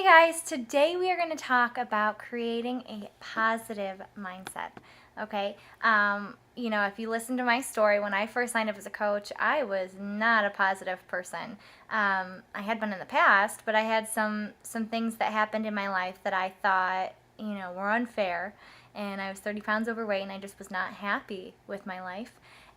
guys, today we are going to talk about creating a positive mindset. Okay, if you listen to my story, when I first signed up as a coach, I was not a positive person. I had been in the past, but I had some things that happened in my life that I thought, were unfair, and I was 30 pounds overweight, and I just was not happy with my life.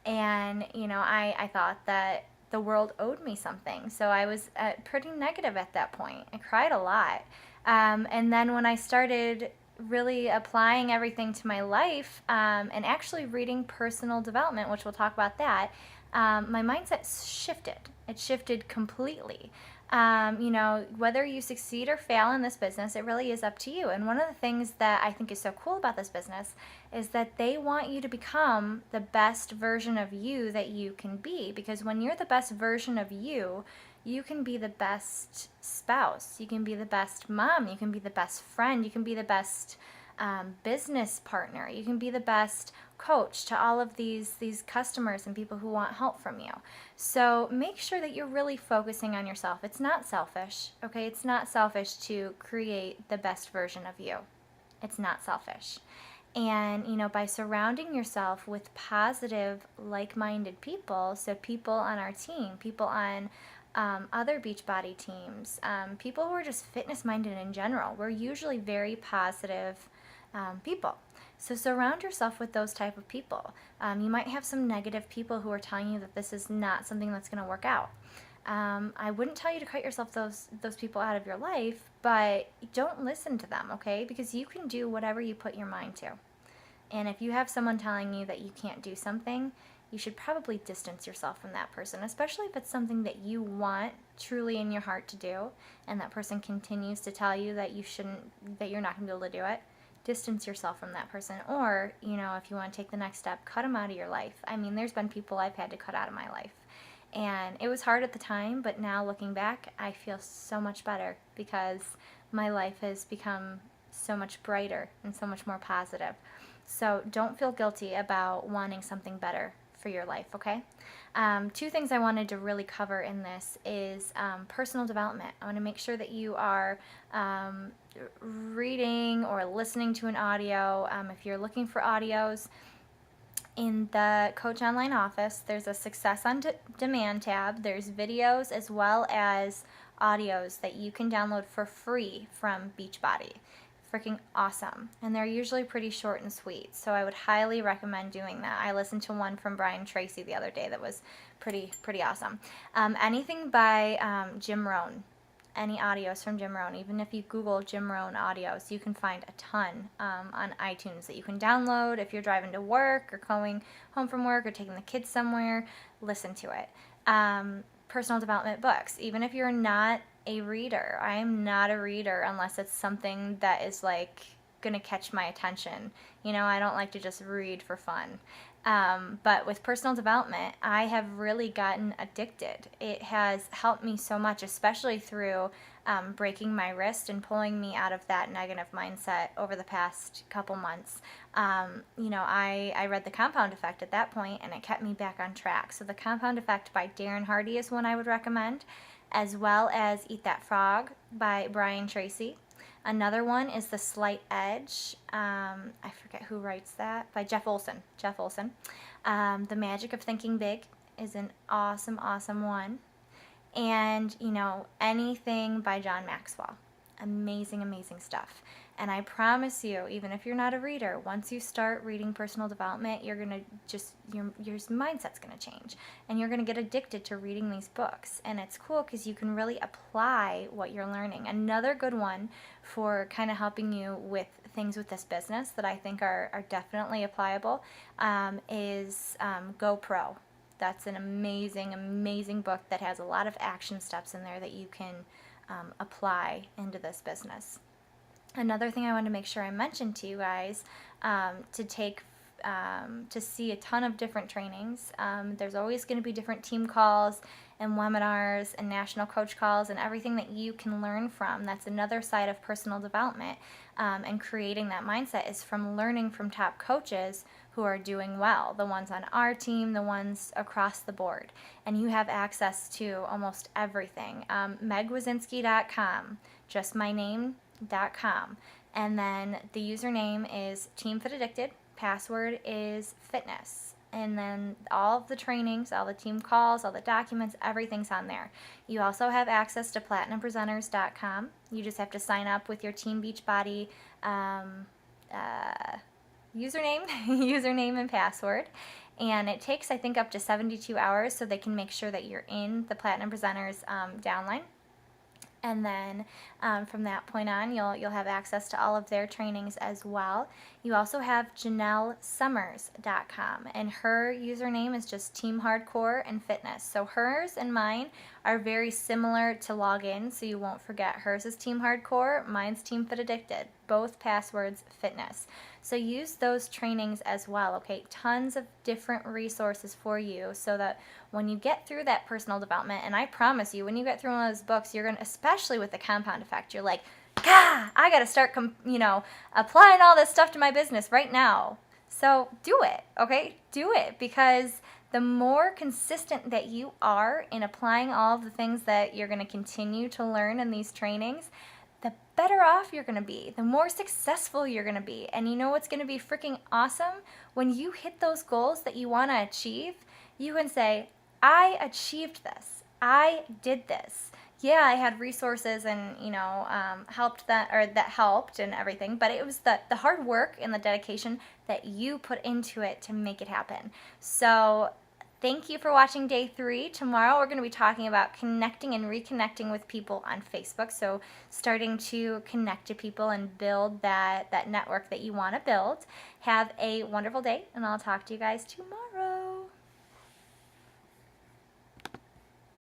And I thought that the world owed me something. So I was pretty negative at that point. I cried a lot. And then when I started really applying everything to my life and actually reading personal development, which we'll talk about that, my mindset shifted. It shifted completely. Whether you succeed or fail in this business, it really is up to you. And one of the things that I think is so cool about this business is that they want you to become the best version of you that you can be. Because when you're the best version of you, you can be the best spouse, you can be the best mom, you can be the best friend, you can be the best business partner, you can be the best coach to all of these customers and people who want help from you. So make sure that you're really focusing on yourself. It's not selfish, okay? It's not selfish to create the best version of you. It's not selfish. And, by surrounding yourself with positive, like-minded people, so people on our team, people on other Beachbody teams, people who are just fitness-minded in general, we're usually very positive people. So surround yourself with those type of people. You might have some negative people who are telling you that this is not something that's going to work out. I wouldn't tell you to cut yourself those people out of your life, but don't listen to them, okay? Because you can do whatever you put your mind to. And if you have someone telling you that you can't do something, you should probably distance yourself from that person, especially if it's something that you want truly in your heart to do, and that person continues to tell you that that you're not going to be able to do it. Distance yourself from that person. Or, if you want to take the next step, cut them out of your life. I mean, there's been people I've had to cut out of my life. And it was hard at the time, but now looking back, I feel so much better because my life has become so much brighter and so much more positive. So don't feel guilty about wanting something better for your life, okay? Two things I wanted to really cover in this is personal development. I want to make sure that you are reading or listening to an audio. If you're looking for audios, in the Coach Online office, there's a Success on Demand tab. There's videos as well as audios that you can download for free from Beachbody. Freaking awesome. And they're usually pretty short and sweet, so I would highly recommend doing that. I listened to one from Brian Tracy the other day that was pretty awesome. Anything by Jim Rohn. Any audios from Jim Rohn. Even if you Google Jim Rohn audios, you can find a ton on iTunes that you can download. If you're driving to work or going home from work or taking the kids somewhere, listen to it. Personal development books. Even if you're not a reader, I am not a reader unless it's something that is like gonna catch my attention. I don't like to just read for fun. But with personal development, I have really gotten addicted. It has helped me so much, especially through breaking my wrist and pulling me out of that negative mindset over the past couple months. I read The Compound Effect at that point, and it kept me back on track. So The Compound Effect by Darren Hardy is one I would recommend, as well as Eat That Frog by Brian Tracy. Another one is The Slight Edge. I forget who writes that. By Jeff Olson. The Magic of Thinking Big is an awesome one. And, anything by John Maxwell. Amazing stuff. And I promise you, even if you're not a reader, once you start reading personal development, you're going to your mindset's going to change. And you're going to get addicted to reading these books. And it's cool because you can really apply what you're learning. Another good one for kind of helping you with things with this business that I think are definitely applicable is GoPro. That's an amazing book that has a lot of action steps in there that you can apply into this business. Another thing I wanted to make sure I mentioned to you guys, to see a ton of different trainings. There's always going to be different team calls and webinars and national coach calls and everything that you can learn from. That's another side of personal development, and creating that mindset is from learning from top coaches who are doing well, the ones on our team, the ones across the board. And you have access to almost everything. megwazinski.com, just my name.com. And then the username is Team Fit Addicted, password is fitness. And then all of the trainings, all the team calls, all the documents, everything's on there. You also have access to platinumpresenters.com. You just have to sign up with your Team Beachbody username, username and password. And it takes, I think, up to 72 hours so they can make sure that you're in the Platinum Presenters downline. And then from that point on, you'll have access to all of their trainings as well. You also have JanelleSummers.com, and her username is just Team Hardcore and Fitness. So hers and mine are very similar to login, so you won't forget. Hers is Team Hardcore, mine's Team Fit Addicted. Both passwords fitness. So use those trainings as well, okay? Tons of different resources for you so that when you get through that personal development, and I promise you, when you get through one of those books, you're going to, especially with the compound effect, you're like, God, I got to start, applying all this stuff to my business right now. So do it, okay? Do it, because the more consistent that you are in applying all of the things that you're going to continue to learn in these trainings, the better off you're going to be, the more successful you're going to be. And you know what's going to be freaking awesome? When you hit those goals that you want to achieve, you can say, I achieved this. I did this. Yeah, I had resources and, that helped and everything, but it was the hard work and the dedication that you put into it to make it happen. So thank you for watching day 3. Tomorrow we're going to be talking about connecting and reconnecting with people on Facebook. So starting to connect to people and build that network that you want to build. Have a wonderful day, and I'll talk to you guys tomorrow.